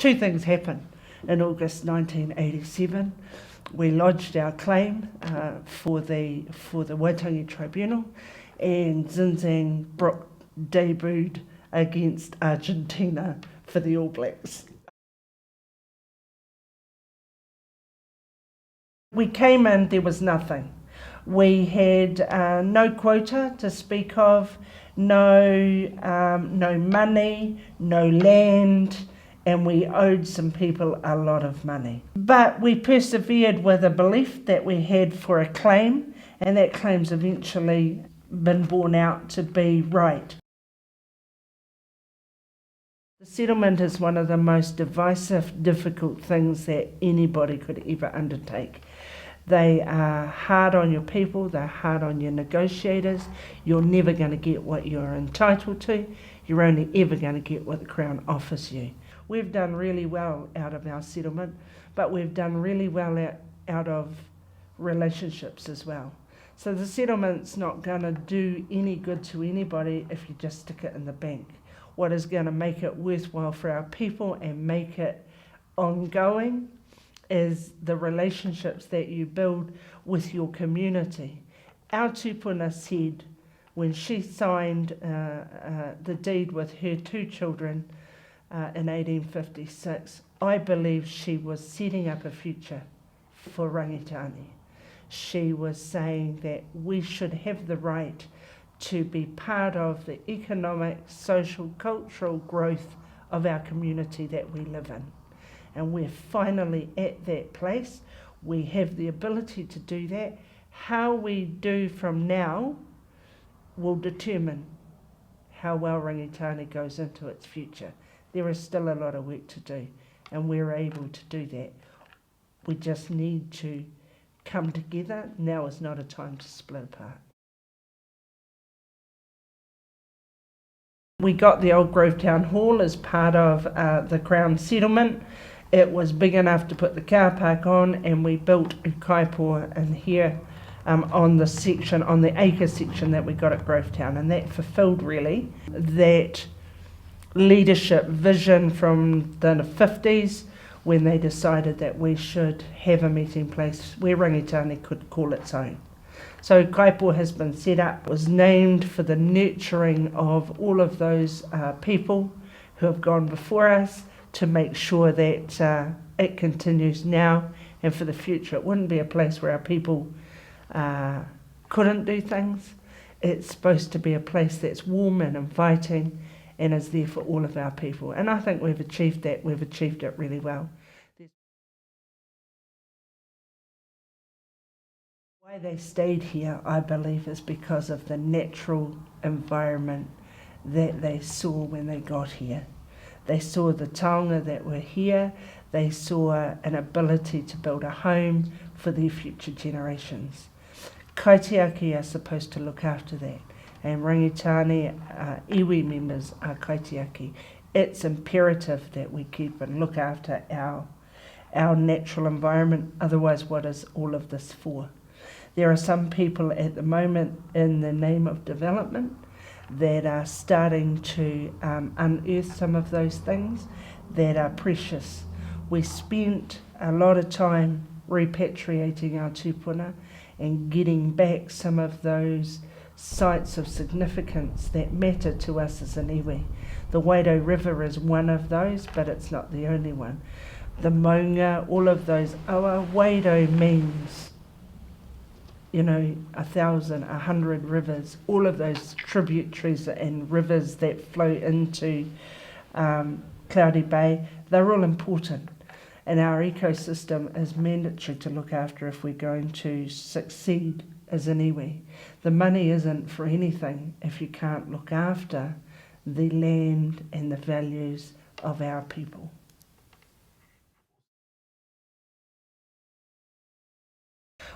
two things happened. In August 1987, we lodged our claim for the Waitangi Tribunal, and Zinzang Brook debuted against Argentina for the All Blacks. We came in, there was nothing. We had no quota to speak of, no money, no land, and we owed some people a lot of money. But we persevered with a belief that we had for a claim, and that claim's eventually been borne out to be right. The settlement is one of the most divisive, difficult things that anybody could ever undertake. They are hard on your people, they're hard on your negotiators. You're never going to get what you're entitled to. You're only ever going to get what the Crown offers you. We've done really well out of our settlement, but we've done really well out of relationships as well. So the settlement's not going to do any good to anybody if you just stick it in the bank. What is going to make it worthwhile for our people and make it ongoing is the relationships that you build with your community. Our tupuna said when she signed the deed with her two children in 1856, I believe she was setting up a future for Rangitāne. She was saying that we should have the right to be part of the economic, social, cultural growth of our community that we live in. And we're finally at that place. We have the ability to do that. How we do from now will determine how well Rangitāne goes into its future. There is still a lot of work to do, and we're able to do that. We just need to come together. Now is not a time to split apart. We got the old Grovetown Hall as part of the Crown settlement. It was big enough to put the car park on, and we built a kaipo in here on the acre section that we got at Grovetown, and that fulfilled really that leadership vision from the 50s when they decided that we should have a meeting place where Rangitāne could call its own. So kaipo has been set up, was named for the nurturing of all of those people who have gone before us to make sure that it continues now and for the future. It wouldn't be a place where our people couldn't do things. It's supposed to be a place that's warm and inviting and is there for all of our people. And I think we've achieved that. We've achieved it really well. Why they stayed here, I believe, is because of the natural environment that they saw when they got here. They saw the taonga that were here. They saw an ability to build a home for their future generations. Kaitiaki are supposed to look after that, and Rangitāne iwi members are kaitiaki. It's imperative that we keep and look after our natural environment, otherwise what is all of this for? There are some people at the moment in the name of development that are starting to unearth some of those things that are precious. We spent a lot of time repatriating our tupuna and getting back some of those sites of significance that matter to us as an iwi. The Wairau River is one of those, but it's not the only one. The maunga, all of those awa. Wairau means 1,000, 100 rivers, all of those tributaries and rivers that flow into Cloudy Bay, they're all important. And our ecosystem is mandatory to look after if we're going to succeed as an iwi. The money isn't for anything if you can't look after the land and the values of our people.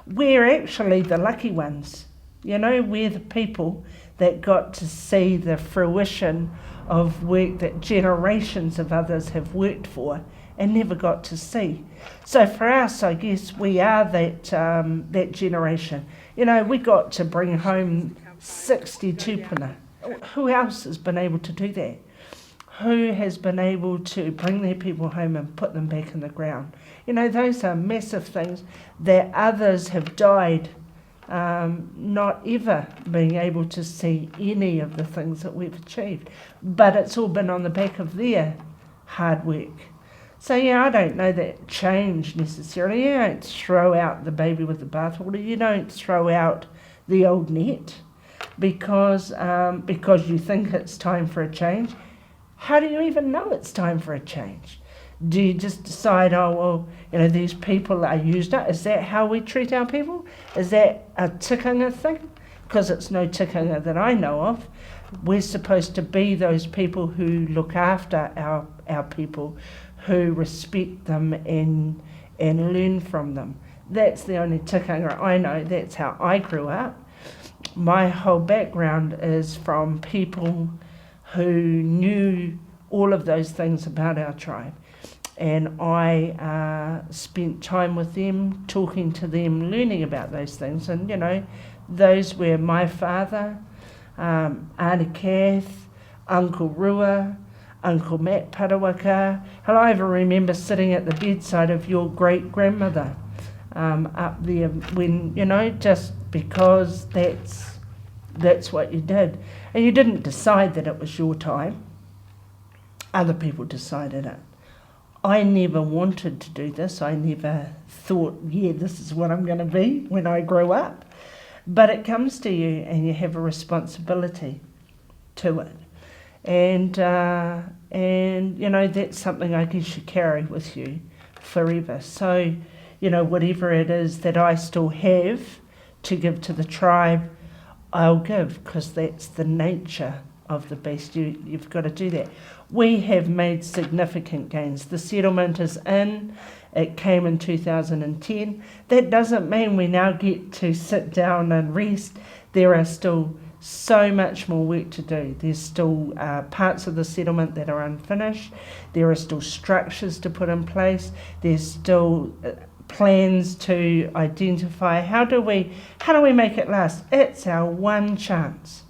We're actually the lucky ones. We're the people that got to see the fruition of work that generations of others have worked for and never got to see. So for us, I guess we are that generation. We got to bring home 60 tupuna. Who else has been able to do that? who has been able to bring their people home and put them back in the ground. You know, those are massive things that others have died not ever being able to see any of the things that we've achieved. But it's all been on the back of their hard work. So yeah, I don't know that change necessarily. You don't throw out the baby with the bathwater. You don't throw out the old net because you think it's time for a change. How do you even know it's time for a change? Do you just decide, oh, well, you know, these people are used up? Is that how we treat our people? Is that a tikanga thing? Because it's no tikanga that I know of. We're supposed to be those people who look after our people, who respect them and learn from them. That's the only tikanga I know. That's how I grew up. My whole background is from people who knew all of those things about our tribe. And I spent time with them, talking to them, learning about those things. And, you know, those were my father, Auntie Kath, Uncle Rua, Uncle Matt Parawaka. And I even remember sitting at the bedside of your great-grandmother up there when, you know, just because that's what you did. And you didn't decide that it was your time. Other people decided it. I never wanted to do this. I never thought, yeah, this is what I'm going to be when I grow up. But it comes to you and you have a responsibility to it. And you know, that's something I guess you carry with you forever. So, you know, whatever it is that I still have to give to the tribe, I'll give, because that's the nature of the beast. You've got to do that. We have made significant gains. The settlement is in. It came in 2010. That doesn't mean we now get to sit down and rest. There are still so much more work to do. There's still parts of the settlement that are unfinished. There are still structures to put in place. There's still plans to identify how do we make it last. It's our one chance.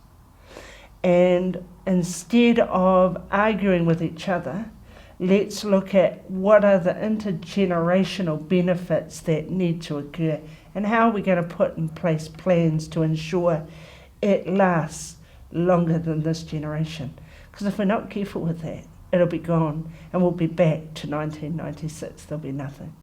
And instead of arguing with each other, let's look at what are the intergenerational benefits that need to occur and how are we going to put in place plans to ensure it lasts longer than this generation. Because if we're not careful with that, it'll be gone and we'll be back to 1996. There'll be nothing.